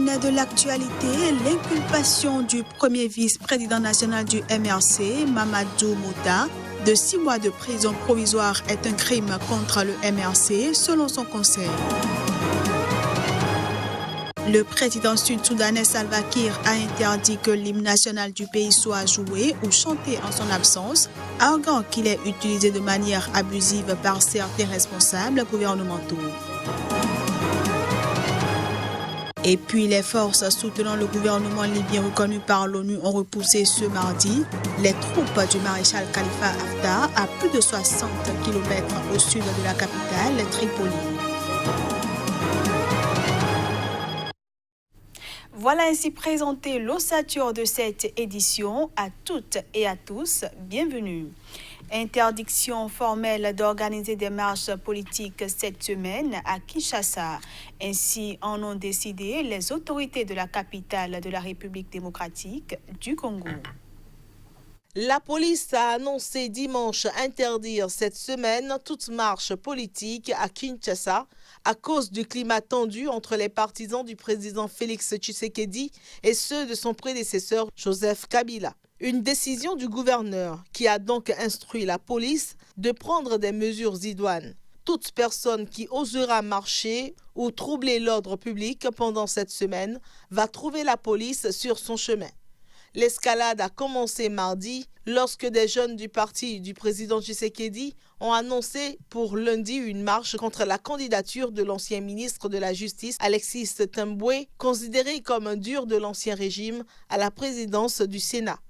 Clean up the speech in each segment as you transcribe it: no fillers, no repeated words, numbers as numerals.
une de l'actualité, l'inculpation du premier vice-président national du MRC, Mamadou Mouta, de 6 mois de prison provisoire est un crime contre le MRC, selon son conseil. Le président sud-soudanais Salva Kiir a interdit que l'hymne national du pays soit joué ou chanté en son absence, arguant qu'il est utilisé de manière abusive par certains responsables gouvernementaux. Et puis les forces soutenant le gouvernement libyen reconnu par l'ONU ont repoussé ce mardi les troupes du maréchal Khalifa Haftar à plus de 60 km au sud de la capitale, Tripoli. Voilà ainsi présenté l'ossature de cette édition. À toutes et à tous, bienvenue. Interdiction formelle d'organiser des marches politiques cette semaine à Kinshasa. Ainsi en ont décidé les autorités de la capitale de la République démocratique du Congo. La police a annoncé dimanche interdire cette semaine toute marche politique à Kinshasa à cause du climat tendu entre les partisans du président Félix Tshisekedi et ceux de son prédécesseur Joseph Kabila. Une décision du gouverneur qui a donc instruit la police de prendre des mesures idoines. Toute personne qui osera marcher ou troubler l'ordre public pendant cette semaine va trouver la police sur son chemin. L'escalade a commencé mardi lorsque des jeunes du parti du président Tshisekedi ont annoncé pour lundi une marche contre la candidature de l'ancien ministre de la Justice Alexis Thembwe, considéré comme un dur de l'ancien régime, à la présidence du Sénat.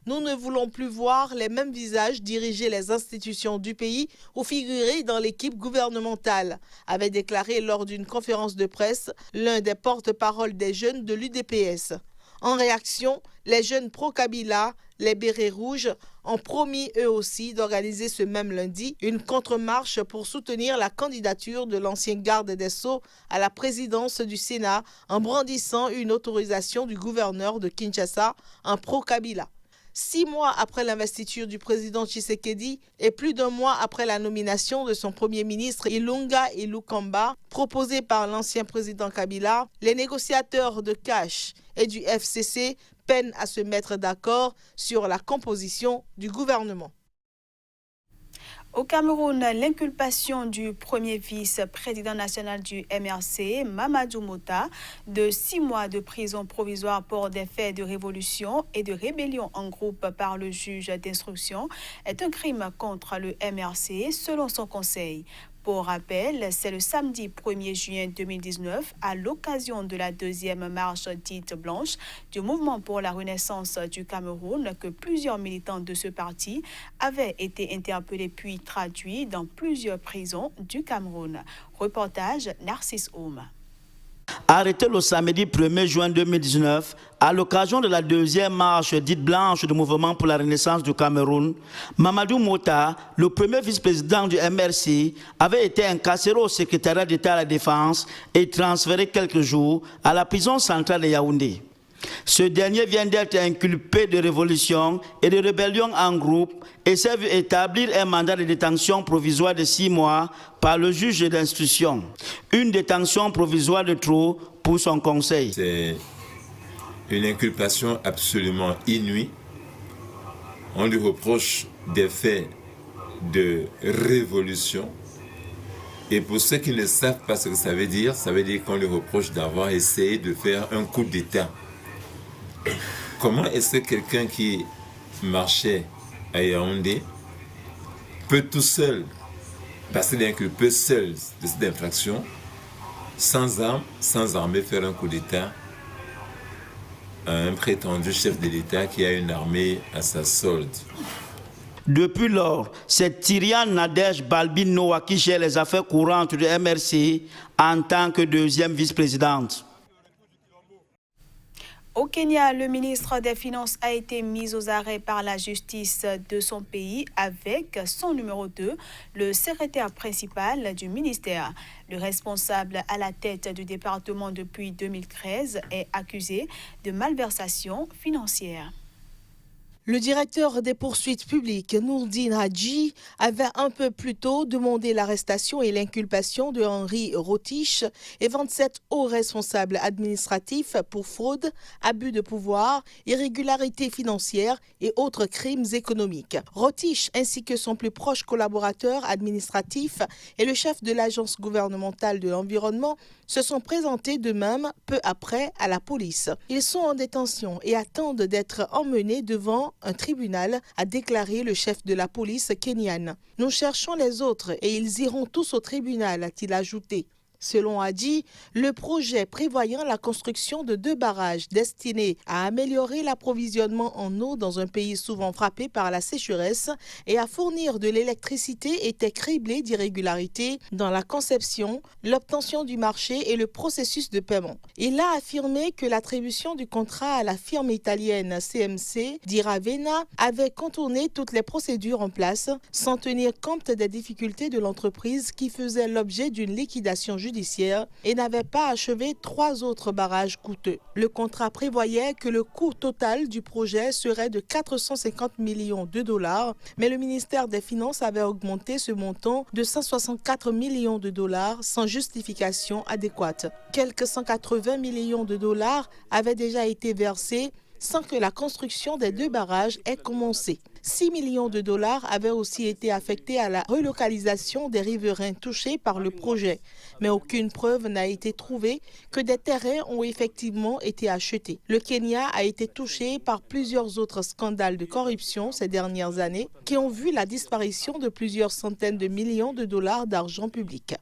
Nous ne voulons plus voir les mêmes visages diriger les institutions du pays ou figurer dans l'équipe gouvernementale, avait déclaré lors d'une conférence de presse l'un des porte-parole des jeunes de l'UDPS. En réaction, les jeunes pro-Kabila, les bérets rouges, ont promis eux aussi d'organiser ce même lundi une contre-marche pour soutenir la candidature de l'ancien garde des Sceaux à la présidence du Sénat en brandissant une autorisation du gouverneur de Kinshasa, un pro-Kabila. 6 mois après l'investiture du président Tshisekedi et plus d'1 mois après la nomination de son premier ministre Ilunga Ilukamba, proposé par l'ancien président Kabila, les négociateurs de Cash et du FCC peinent à se mettre d'accord sur la composition du gouvernement. Au Cameroun, l'inculpation du premier vice-président national du MRC, Mamadou Mouta, de 6 mois de prison provisoire pour des faits de révolution et de rébellion en groupe par le juge d'instruction, est un crime contre le MRC selon son conseil. Pour rappel, c'est le samedi 1er juin 2019, à l'occasion de la 2e marche dite blanche du Mouvement pour la Renaissance du Cameroun, que plusieurs militants de ce parti avaient été interpellés puis traduits dans plusieurs prisons du Cameroun. Reportage Narcisse Oum. Arrêté le samedi 1er juin 2019, à l'occasion de la 2e marche dite blanche du Mouvement pour la Renaissance du Cameroun, Mamadou Mouta, le premier vice-président du MRC, avait été incarcéré au secrétariat d'État à la Défense et transféré quelques jours à la prison centrale de Yaoundé. Ce dernier vient d'être inculpé de révolution et de rébellion en groupe et s'est vu établir un mandat de détention provisoire de 6 mois par le juge d'instruction. Une détention provisoire de trop pour son conseil. C'est une inculpation absolument inouïe. On lui reproche des faits de révolution. Et pour ceux qui ne savent pas ce que ça veut dire qu'on lui reproche d'avoir essayé de faire un coup d'État. Comment est-ce que quelqu'un qui marchait à Yaoundé peut tout seul, parce qu'il est inculpé seul de cette infraction, sans armes, sans armée, faire un coup d'État à un prétendu chef de l'État qui a une armée à sa solde? Depuis lors, c'est Tyriane Nadège Balbine Noah qui gère les affaires courantes du MRC en tant que 2e vice-présidente. Au Kenya, le ministre des Finances a été mis aux arrêts par la justice de son pays avec son numéro 2, le secrétaire principal du ministère. Le responsable à la tête du département depuis 2013 est accusé de malversation financière. Le directeur des poursuites publiques, Nourdine Hadji, avait un peu plus tôt demandé l'arrestation et l'inculpation de Henri Rotich et 27 hauts responsables administratifs pour fraude, abus de pouvoir, irrégularité financière et autres crimes économiques. Rotich ainsi que son plus proche collaborateur administratif et le chef de l'agence gouvernementale de l'environnement se sont présentés d'eux-mêmes peu après à la police. Ils sont en détention et attendent d'être emmenés devant un tribunal, a déclaré le chef de la police kenyane. Nous cherchons les autres et ils iront tous au tribunal, a-t-il ajouté. Selon Hadji, le projet prévoyant la construction de 2 barrages destinés à améliorer l'approvisionnement en eau dans un pays souvent frappé par la sécheresse et à fournir de l'électricité était criblé d'irrégularités dans la conception, l'obtention du marché et le processus de paiement. Il a affirmé que l'attribution du contrat à la firme italienne CMC d'Iravena avait contourné toutes les procédures en place sans tenir compte des difficultés de l'entreprise qui faisait l'objet d'une liquidation judiciaire et n'avait pas achevé 3 autres barrages coûteux. Le contrat prévoyait que le coût total du projet serait de 450 millions de dollars, mais le ministère des Finances avait augmenté ce montant de 164 millions de dollars sans justification adéquate. Quelques 180 millions de dollars avaient déjà été versés sans que la construction des 2 barrages ait commencé. 6 millions de dollars avaient aussi été affectés à la relocalisation des riverains touchés par le projet. Mais aucune preuve n'a été trouvée que des terrains ont effectivement été achetés. Le Kenya a été touché par plusieurs autres scandales de corruption ces dernières années qui ont vu la disparition de plusieurs centaines de millions de dollars d'argent public.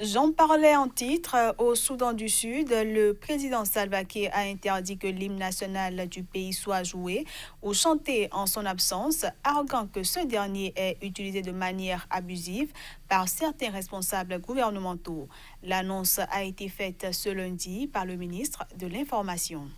J'en parlais en titre. Au Soudan du Sud, le président Salva Kiir a interdit que l'hymne national du pays soit joué ou chanté en son absence, arguant que ce dernier est utilisé de manière abusive par certains responsables gouvernementaux. L'annonce a été faite ce lundi par le ministre de l'Information.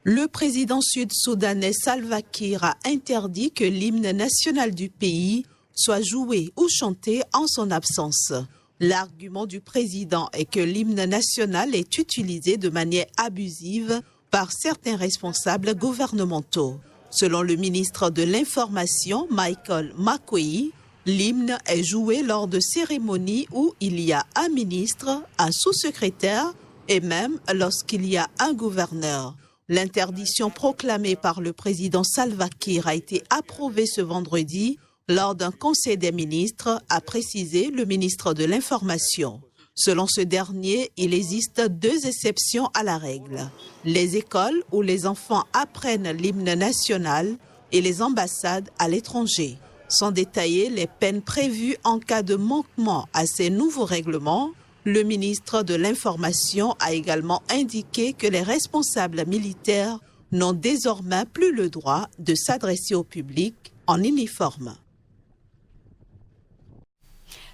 Le président sud-soudanais Salva Kiir a interdit que l'hymne national du pays soit joué ou chanté en son absence. L'argument du président est que l'hymne national est utilisé de manière abusive par certains responsables gouvernementaux. Selon le ministre de l'Information, Michael Makuei, l'hymne est joué lors de cérémonies où il y a un ministre, un sous-secrétaire et même lorsqu'il y a un gouverneur. L'interdiction proclamée par le président Salva Kiir a été approuvée ce vendredi lors d'un conseil des ministres, a précisé le ministre de l'Information. Selon ce dernier, il existe 2 exceptions à la règle. Les écoles où les enfants apprennent l'hymne national et les ambassades à l'étranger. Sans détailler les peines prévues en cas de manquement à ces nouveaux règlements, le ministre de l'Information a également indiqué que les responsables militaires n'ont désormais plus le droit de s'adresser au public en uniforme.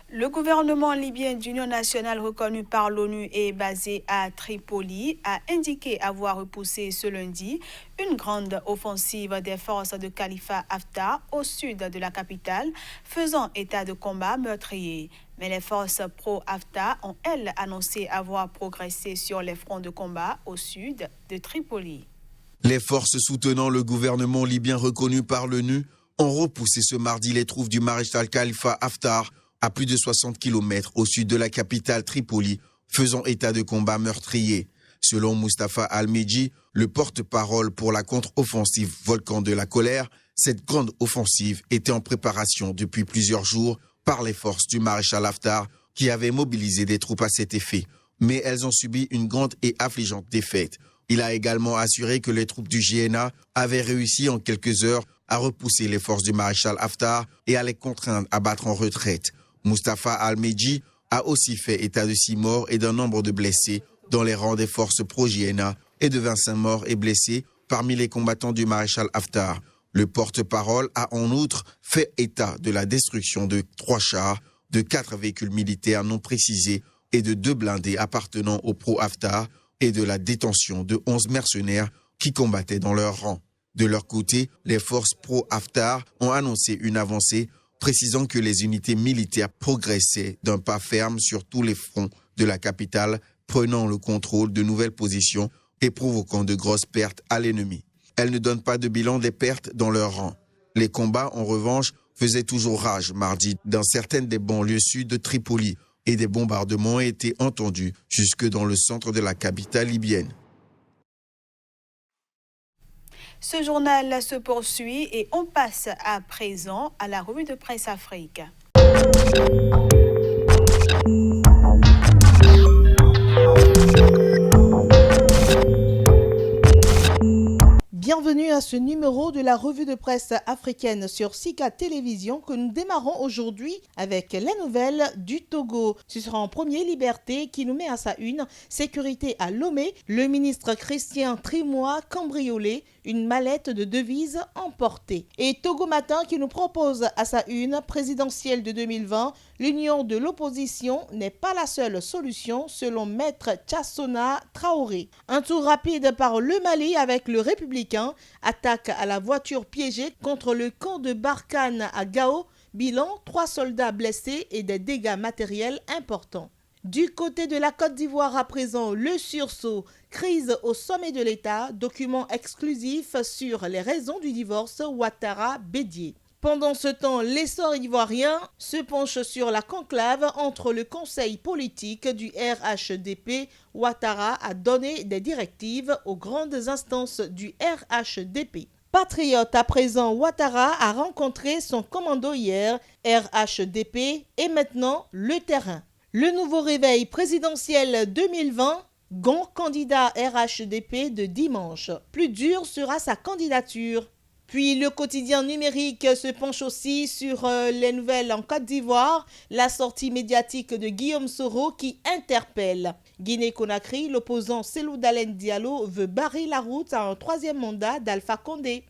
Le gouvernement libyen d'union nationale reconnu par l'ONU et basé à Tripoli a indiqué avoir repoussé ce lundi une grande offensive des forces de Khalifa Haftar au sud de la capitale, faisant état de combats meurtriers. Mais les forces pro-Haftar ont, elles, annoncé avoir progressé sur les fronts de combat au sud de Tripoli. Les forces soutenant le gouvernement libyen reconnu par l'ONU ont repoussé ce mardi les troupes du maréchal Khalifa Haftar à plus de 60 km au sud de la capitale Tripoli, faisant état de combats meurtriers. Selon Mustafa Al-Medji, le porte-parole pour la contre-offensive Volcan de la colère, cette grande offensive était en préparation depuis plusieurs jours par les forces du maréchal Haftar qui avaient mobilisé des troupes à cet effet. Mais elles ont subi une grande et affligeante défaite. Il a également assuré que les troupes du GNA avaient réussi en quelques heures à repousser les forces du maréchal Haftar et à les contraindre à battre en retraite. Mustafa Al-Medji a aussi fait état de 6 morts et d'un nombre de blessés dans les rangs des forces pro-GNA et de 25 morts et blessés parmi les combattants du maréchal Haftar. Le porte-parole a en outre fait état de la destruction de 3 chars, de 4 véhicules militaires non précisés et de 2 blindés appartenant au pro-Haftar et de la détention de 11 mercenaires qui combattaient dans leur rang. De leur côté, les forces pro-Haftar ont annoncé une avancée précisant que les unités militaires progressaient d'un pas ferme sur tous les fronts de la capitale, prenant le contrôle de nouvelles positions et provoquant de grosses pertes à l'ennemi. elles ne donnent pas de bilan des pertes dans leur rang. Les combats, en revanche, faisaient toujours rage mardi dans certaines des banlieues sud de Tripoli et des bombardements ont été entendus jusque dans le centre de la capitale libyenne. Ce journal se poursuit et on passe à présent à la revue de presse Afrique. Bienvenue à ce numéro de la revue de presse africaine sur Sika Télévision que nous démarrons aujourd'hui avec les nouvelles du Togo. Ce sera en premier Liberté qui nous met à sa une sécurité à Lomé. Le ministre Christian Trimois cambriolé, une mallette de devises emportée. Et Togo Matin qui nous propose à sa une présidentielle de 2020, l'union de l'opposition n'est pas la seule solution selon Maître Tchassona Traoré. Un tour rapide par le Mali avec le Républicain, attaque à la voiture piégée contre le camp de Barkhane à Gao, bilan 3 soldats blessés et des dégâts matériels importants. Du côté de la Côte d'Ivoire à présent, le sursaut, crise au sommet de l'État, document exclusif sur les raisons du divorce Ouattara-Bédié. Pendant ce temps, l'essor ivoirien se penche sur la conclave entre le conseil politique du RHDP. Ouattara a donné des directives aux grandes instances du RHDP. Patriote à présent, Ouattara a rencontré son commando hier, RHDP, et maintenant le terrain. Le nouveau réveil présidentiel 2020, Gon candidat RHDP de dimanche. Plus dur sera sa candidature. Puis le quotidien numérique se penche aussi sur les nouvelles en Côte d'Ivoire, la sortie médiatique de Guillaume Soro qui interpelle. Guinée-Conakry, l'opposant Cellou Dalein Diallo veut barrer la route à un 3e mandat d'Alpha Condé.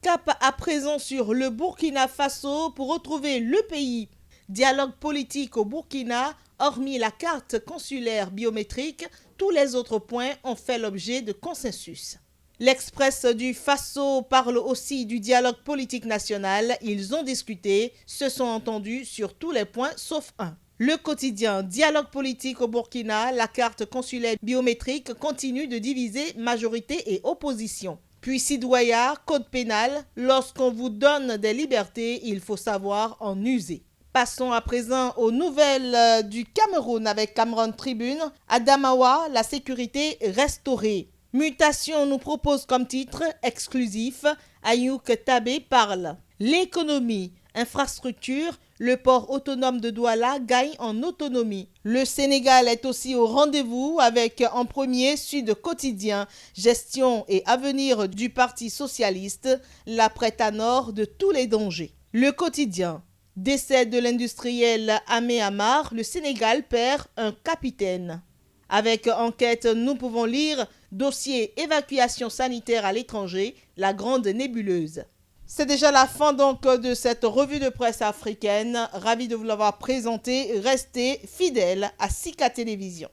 Cap à présent sur le Burkina Faso pour retrouver le pays. Dialogue politique au Burkina, hormis la carte consulaire biométrique, tous les autres points ont fait l'objet de consensus. L'Express du Faso parle aussi du dialogue politique national. Ils ont discuté, se sont entendus sur tous les points sauf un. Le quotidien dialogue politique au Burkina, la carte consulaire biométrique continue de diviser majorité et opposition. Puis Sidouaya, code pénal, lorsqu'on vous donne des libertés, il faut savoir en user. Passons à présent aux nouvelles du Cameroun avec Cameroun Tribune. Adamawa, la sécurité restaurée. Mutation nous propose comme titre exclusif, Ayouk Tabé parle. L'économie, infrastructure, le port autonome de Douala gagne en autonomie. Le Sénégal est aussi au rendez-vous avec en premier Sud Quotidien, gestion et avenir du Parti socialiste, la prête-à-nord de tous les dangers. Le quotidien, décès de l'industriel Amé Amar, le Sénégal perd un capitaine. Avec enquête, nous pouvons lire dossier évacuation sanitaire à l'étranger, la grande nébuleuse. C'est déjà la fin donc de cette revue de presse africaine. Ravi de vous l'avoir présentée. Restez fidèles à Sika Télévision.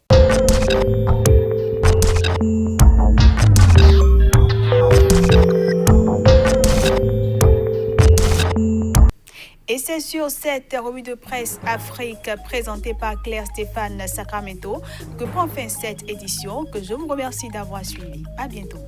Et c'est sur cette revue de presse Afrique présentée par Claire Stéphane Sacramento que prend fin cette édition que je vous remercie d'avoir suivi. À bientôt.